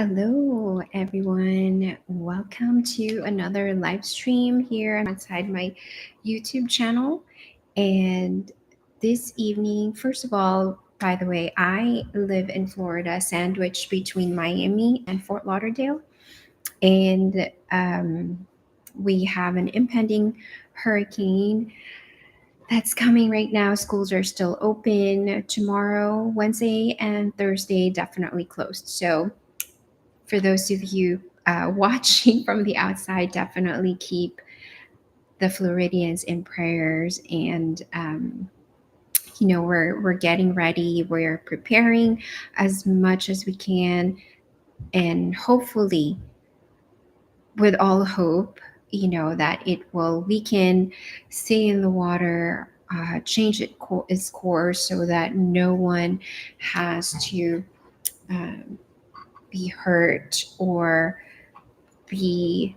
Hello, everyone. Welcome to another live stream here outside my YouTube channel. And this evening, first of all, by the way, I live in Florida, sandwiched between Miami and Fort Lauderdale. And we have an impending hurricane that's coming right now. Schools are still open tomorrow, Wednesday, and Thursday, definitely closed. So, for those of you watching from the outside, definitely keep the Floridians in prayers. And we're getting ready. We're preparing as much as we can, and hopefully, with all hope, that it will weaken, stay in the water. Change its course so that no one has to um, be hurt or be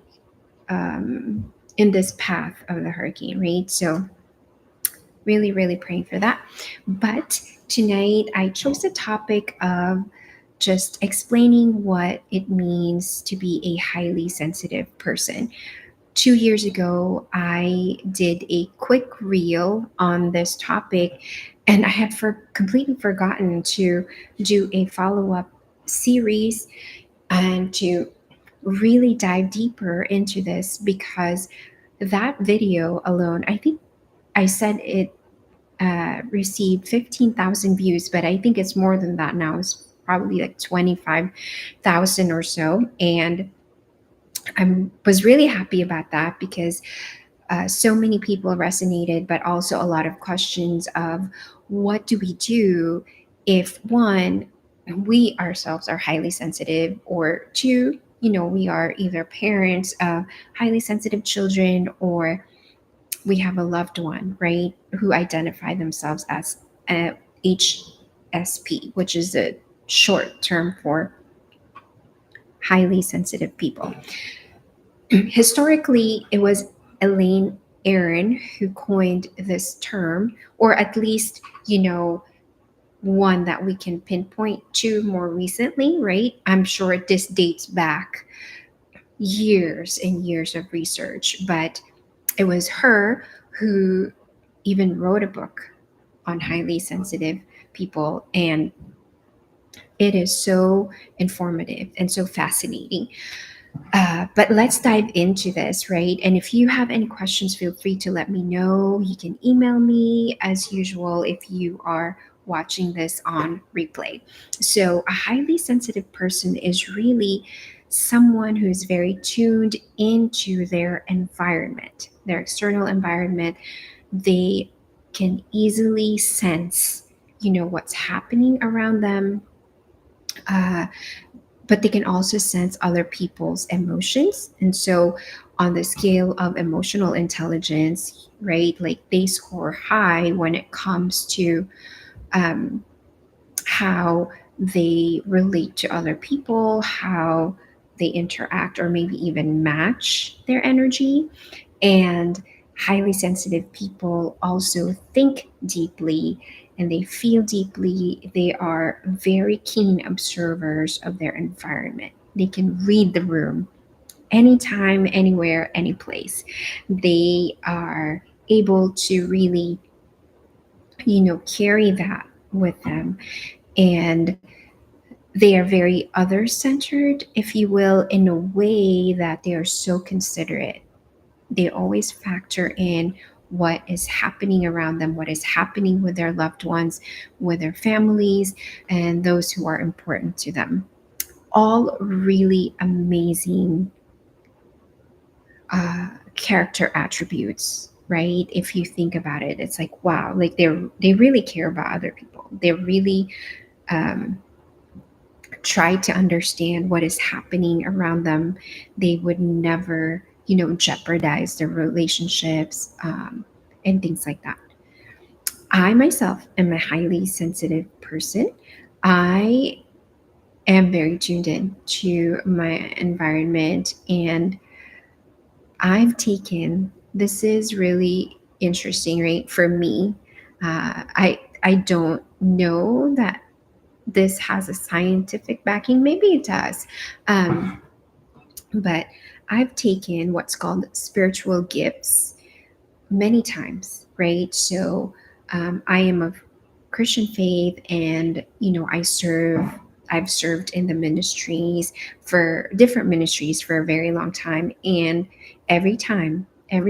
in this path of the hurricane, right? So, really, really praying for that. But tonight, I chose a topic of just explaining what it means to be a highly sensitive person. 2 years ago, I did a quick reel on this topic, and I had completely forgotten to do a follow up series and to really dive deeper into this because that video alone, I think I said it received 15,000 views, but I think it's more than that now. It's probably like 25,000 or so. And I was really happy about that because so many people resonated, but also a lot of questions of what do we do if one, we ourselves are highly sensitive, or two, we are either parents of highly sensitive children, or we have a loved one, right, who identify themselves as HSP, which is a short term for highly sensitive people. Historically, it was Elaine Aron who coined this term, or at least, one that we can pinpoint to more recently, right? I'm sure this dates back years and years of research, but it was her who even wrote a book on highly sensitive people. And it is so informative and so fascinating. But let's dive into this, right? And if you have any questions, feel free to let me know. You can email me as usual if you are watching this on replay. So, a highly sensitive person is really someone who is very tuned into their environment, their external environment. They can easily sense, what's happening around them. Uh, but they can also sense other people's emotions. And so, on the scale of emotional intelligence, right, like they score high when it comes to um, how they relate to other people, how they interact, or maybe even match their energy. And highly sensitive people also think deeply and they feel deeply. They are very keen observers of their environment. They can read the room anytime, anywhere, any place. They are able to really, carry that with them. And they are very other centered, if you will, in a way that they are so considerate. They always factor in what is happening around them, what is happening with their loved ones, with their families, and those who are important to them. All really amazing character attributes, right? If you think about it, it's like wow, like they really care about other people. They really um, try to understand what is happening around them. They would never, jeopardize their relationships and things like that. I myself am a highly sensitive person. I am very tuned in to my environment, and this is really interesting, right? For me, I don't know that this has a scientific backing. Maybe it does. Um, but I've taken what's called spiritual gifts many times, right? So I am of Christian faith, and I've served in the ministries for different ministries for a very long time, and every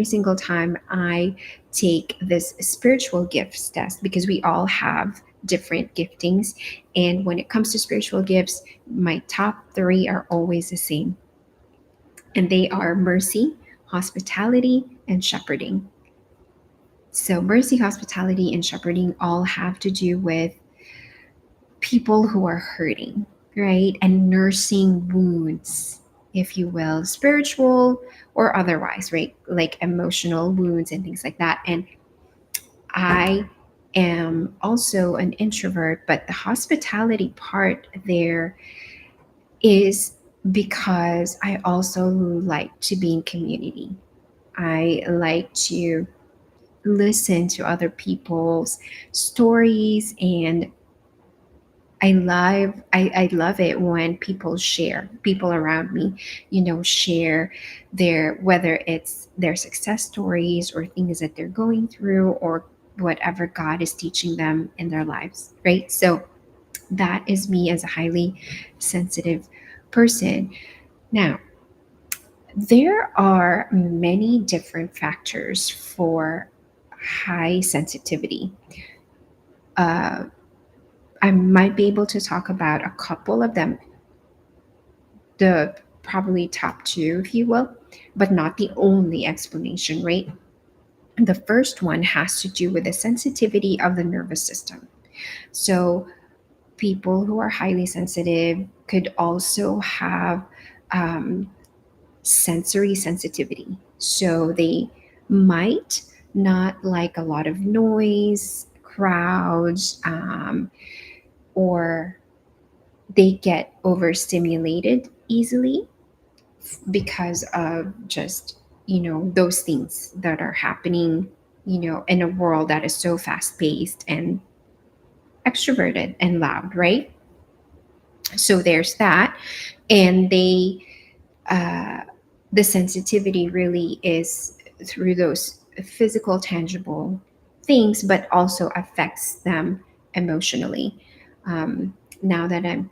single time, I take this spiritual gifts test because we all have different giftings, and when it comes to spiritual gifts, my top three are always the same, and they are mercy, hospitality, and shepherding. So, mercy, hospitality, and shepherding all have to do with people who are hurting, right? And nursing wounds, if you will, spiritual or otherwise, right? Like emotional wounds and things like that. And I am also an introvert, but the hospitality part there is because I also like to be in community. I like to listen to other people's stories, and I love it when people around me, share their, whether it's their success stories or things that they're going through, or whatever God is teaching them in their lives, right? So that is me as a highly sensitive person. Now, there are many different factors for high sensitivity. Uh, I might be able to talk about a couple of them, the probably top two, if you will, but not the only explanation, right? The first one has to do with the sensitivity of the nervous system. So, people who are highly sensitive could also have um, sensory sensitivity. So, they might not like a lot of noise, crowds, or they get overstimulated easily because of just, those things that are happening, in a world that is so fast paced and extroverted and loud, right? So there's that. And uh, the sensitivity really is through those physical, tangible things, but also affects them emotionally. Now that I'm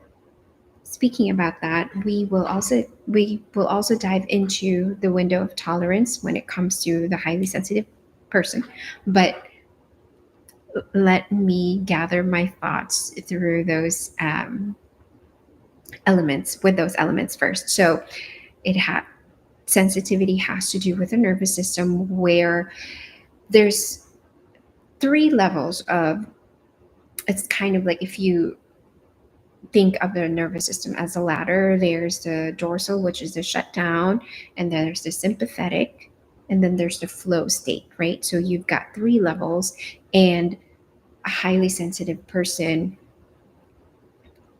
speaking about that, we will also dive into the window of tolerance when it comes to the highly sensitive person. But let me gather my thoughts through those elements with those elements first. So it had sensitivity has to do with the nervous system, where there's three levels of, it's kind of like, if you think of the nervous system as a ladder, there's the dorsal, which is the shutdown, and then there's the sympathetic, and then there's the flow state, right? So you've got three levels, and a highly sensitive person,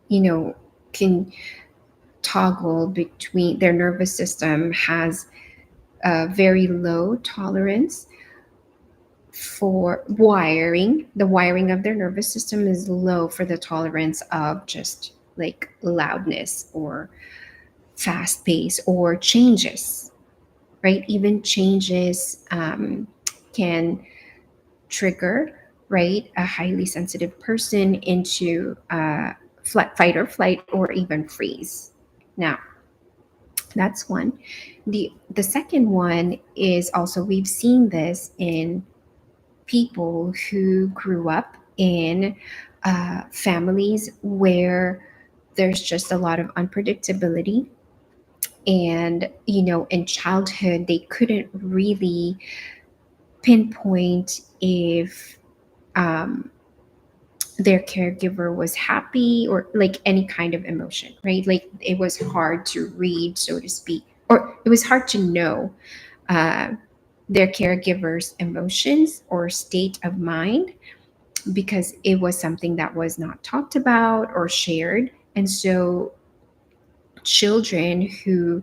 you know, can toggle between, their nervous system has a very low tolerance for wiring. The wiring of their nervous system is low for the tolerance of just like loudness or fast pace or changes, right? Even changes can trigger, right, a highly sensitive person into fight or flight or even freeze. Now, that's one. The second one is also, we've seen this in people who grew up in families where there's just a lot of unpredictability, and in childhood they couldn't really pinpoint if um, their caregiver was happy or like any kind of emotion, right? Like it was hard to read, so to speak, or it was hard to know uh, their caregiver's emotions or state of mind, because it was something that was not talked about or shared. And so children who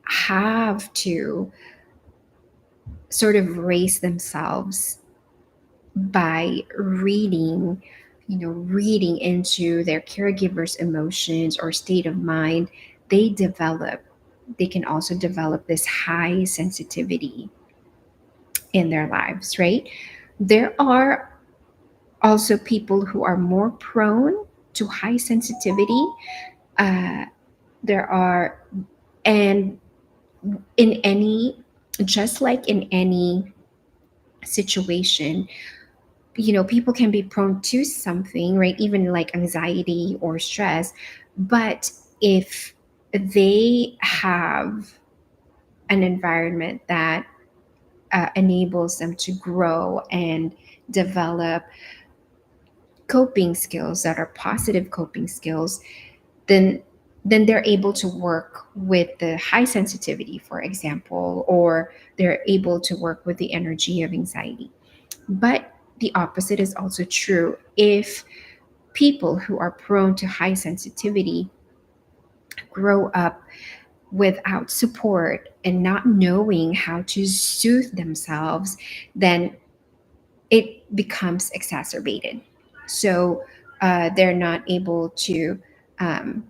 have to sort of raise themselves by reading, reading into their caregiver's emotions or state of mind, they develop, they can also develop this high sensitivity in their lives, right? There are also people who are more prone to high sensitivity. Uh, there are, and in any, just like in any situation, people can be prone to something, right? Even like anxiety or stress. But if they have an environment that enables them to grow and develop coping skills that are positive coping skills, then they're able to work with the high sensitivity, for example, or they're able to work with the energy of anxiety. But the opposite is also true. If people who are prone to high sensitivity grow up without support and not knowing how to soothe themselves, then it becomes exacerbated. So they're not able to um,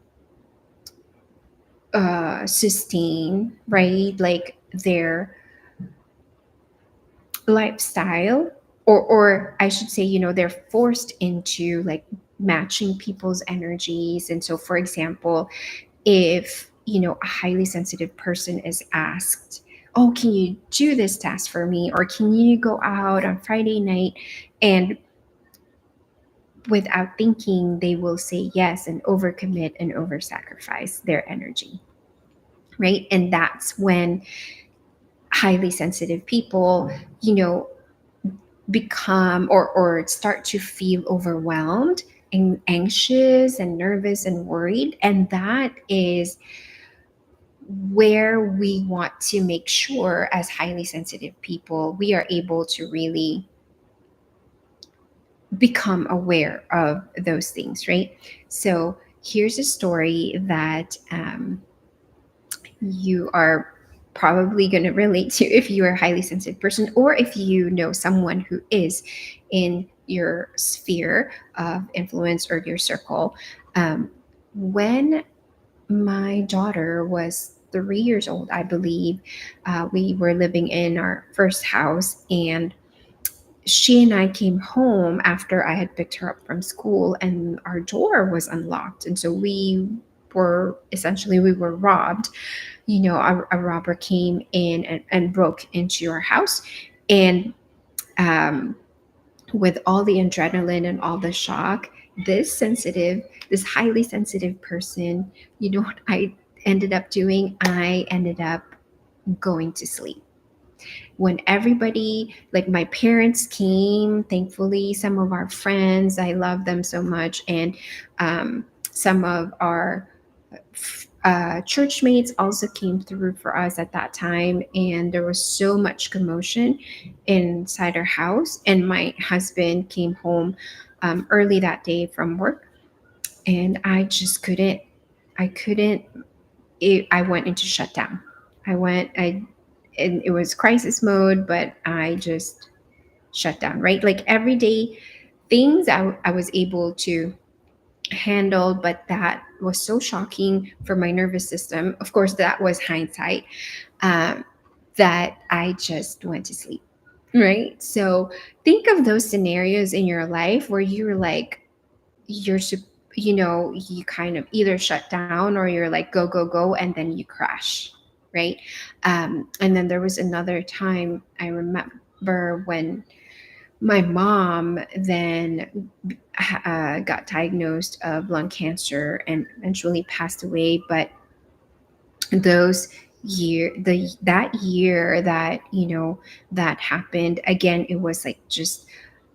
sustain, right? Like their lifestyle, or I should say, they're forced into like matching people's energies. And so, for example, if a highly sensitive person is asked, oh, can you do this task for me, or can you go out on Friday night, and without thinking they will say yes and overcommit and over sacrifice their energy, right? And that's when highly sensitive people, you know become, or start to feel overwhelmed and anxious and nervous and worried. And that is where we want to make sure, as highly sensitive people, we are able to really become aware of those things, right? So here's a story that you are probably going to relate to if you are a highly sensitive person, or if you know someone who is in your sphere of influence or your circle. When my daughter was 3 years old, I believe, we were living in our first house, and she and I came home after I had picked her up from school, and our door was unlocked. And so we were robbed. A robber came in and broke into our house. And um, with all the adrenaline and all the shock, this highly sensitive person, what I ended up doing? I ended up going to sleep. When everybody, like my parents came, thankfully, some of our friends, I love them so much, and some of our church mates also came through for us at that time. And there was so much commotion inside our house. And my husband came home early that day from work, and I just couldn't, I couldn't, I went into shutdown. And it was crisis mode, but I just shut down, right? Like everyday things I was able to handle, but that was so shocking for my nervous system. Of course, that was hindsight, um, that I just went to sleep, right? So think of those scenarios in your life where you're like, you're, you kind of either shut down or you're like, go, go, go, and then you crash, right? And then there was another time I remember when my mom then got diagnosed of lung cancer and eventually passed away. But those that year that that happened again, it was like just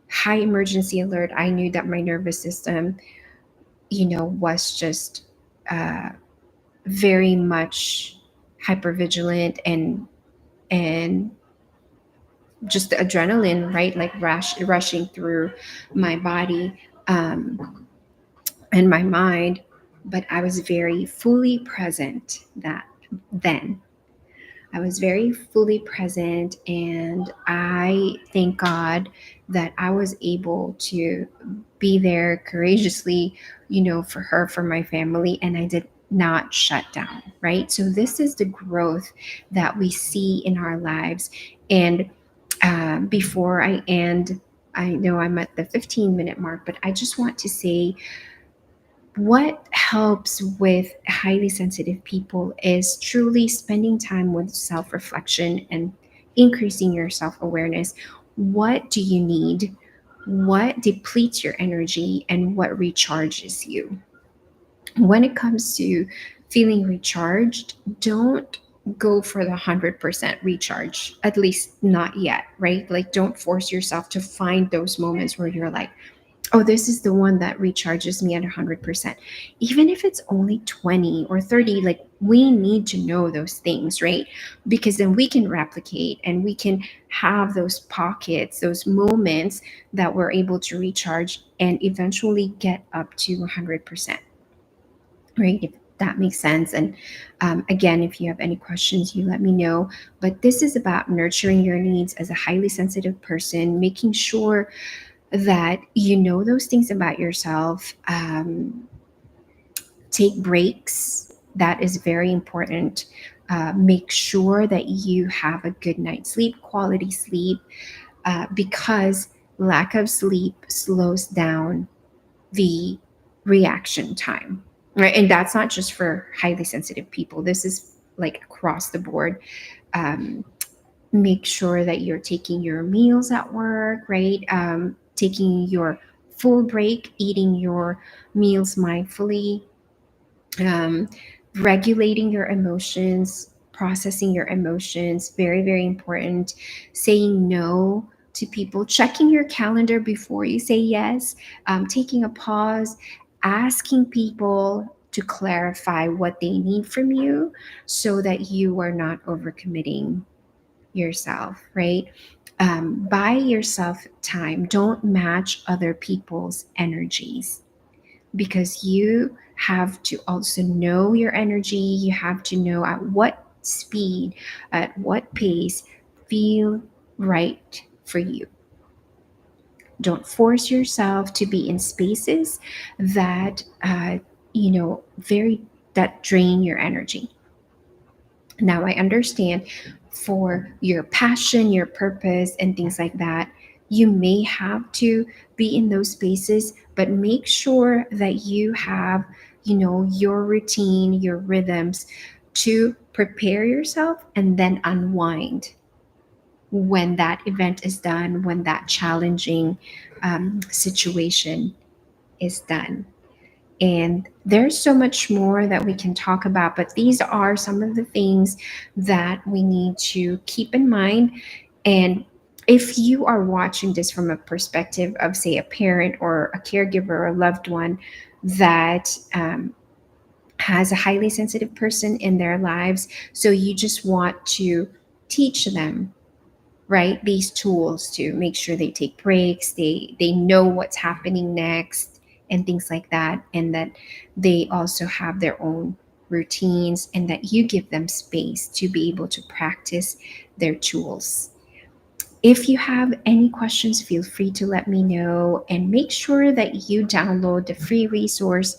high emergency alert. I knew that my nervous system, was just uh, very much hypervigilant, and just the adrenaline, right? Like rushing through my body, um, and my mind. But I was very fully present that then. I was very fully present, and I thank God that I was able to be there courageously, for her, for my family, and I did not shut down, right? So this is the growth that we see in our lives. And before I end, I know I'm at the 15-minute mark, but I just want to say what helps with highly sensitive people is truly spending time with self reflection and increasing your self awareness. What do you need? What depletes your energy and what recharges you? When it comes to feeling recharged, don't go for the 100% recharge, at least not yet, right? Like, don't force yourself to find those moments where you're like, oh, this is the one that recharges me at 100%. Even if it's only 20 or 30, like, we need to know those things, right? Because then we can replicate and we can have those pockets, those moments that we're able to recharge and eventually get up to 100%, right? If that makes sense. And again, if you have any questions, you let me know. But this is about nurturing your needs as a highly sensitive person, making sure that you know those things about yourself. Take breaks. That is very important. Make sure that you have a good night's sleep, quality sleep, because lack of sleep slows down the reaction time, right? And that's not just for highly sensitive people. This is like across the board. Um, Make sure that you're taking your meals at work, right? Taking your full break, eating your meals mindfully, um, regulating your emotions, processing your emotions, very, very important. Saying no to people, checking your calendar before you say yes, taking a pause, asking people to clarify what they need from you so that you are not overcommitting yourself, right? Buy yourself time. Don't match other people's energies because you have to also know your energy. You have to know at what speed, at what pace feel right for you. Don't force yourself to be in spaces that, very that drain your energy. Now, I understand for your passion, your purpose, and things like that, you may have to be in those spaces, but make sure that you have, your routine, your rhythms to prepare yourself and then unwind when that event is done, when that challenging situation is done. And there's so much more that we can talk about, but these are some of the things that we need to keep in mind. And if you are watching this from a perspective of, say, a parent or a caregiver or a loved one that has a highly sensitive person in their lives, so you just want to teach them, right, these tools to make sure they take breaks, they know what's happening next and things like that, and that they also have their own routines and that you give them space to be able to practice their tools. If you have any questions, feel free to let me know, and make sure that you download the free resource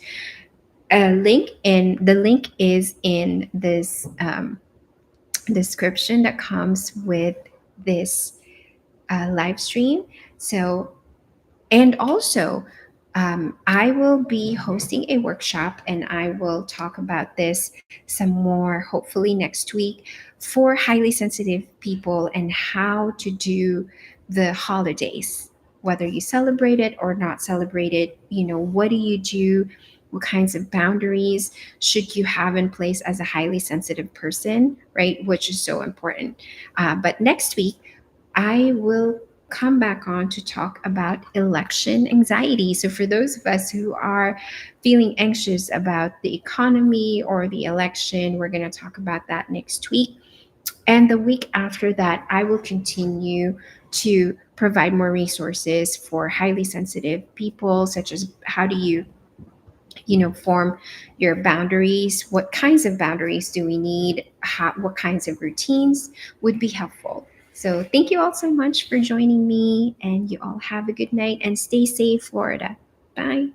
link, and the link is in this description that comes with this live stream. So, and also, I will be hosting a workshop and I will talk about this some more, hopefully next week, for highly sensitive people and how to do the holidays, whether you celebrate it or not celebrate it. What do you do? What kinds of boundaries should you have in place as a highly sensitive person, right? Which is so important. But next week, I will come back on to talk about election anxiety. So, for those of us who are feeling anxious about the economy or the election, we're going to talk about that next week. And the week after that, I will continue to provide more resources for highly sensitive people, such as how do you form your boundaries, what kinds of boundaries do we need, what kinds of routines would be helpful. So thank you all so much for joining me, and you all have a good night and stay safe, Florida. Bye.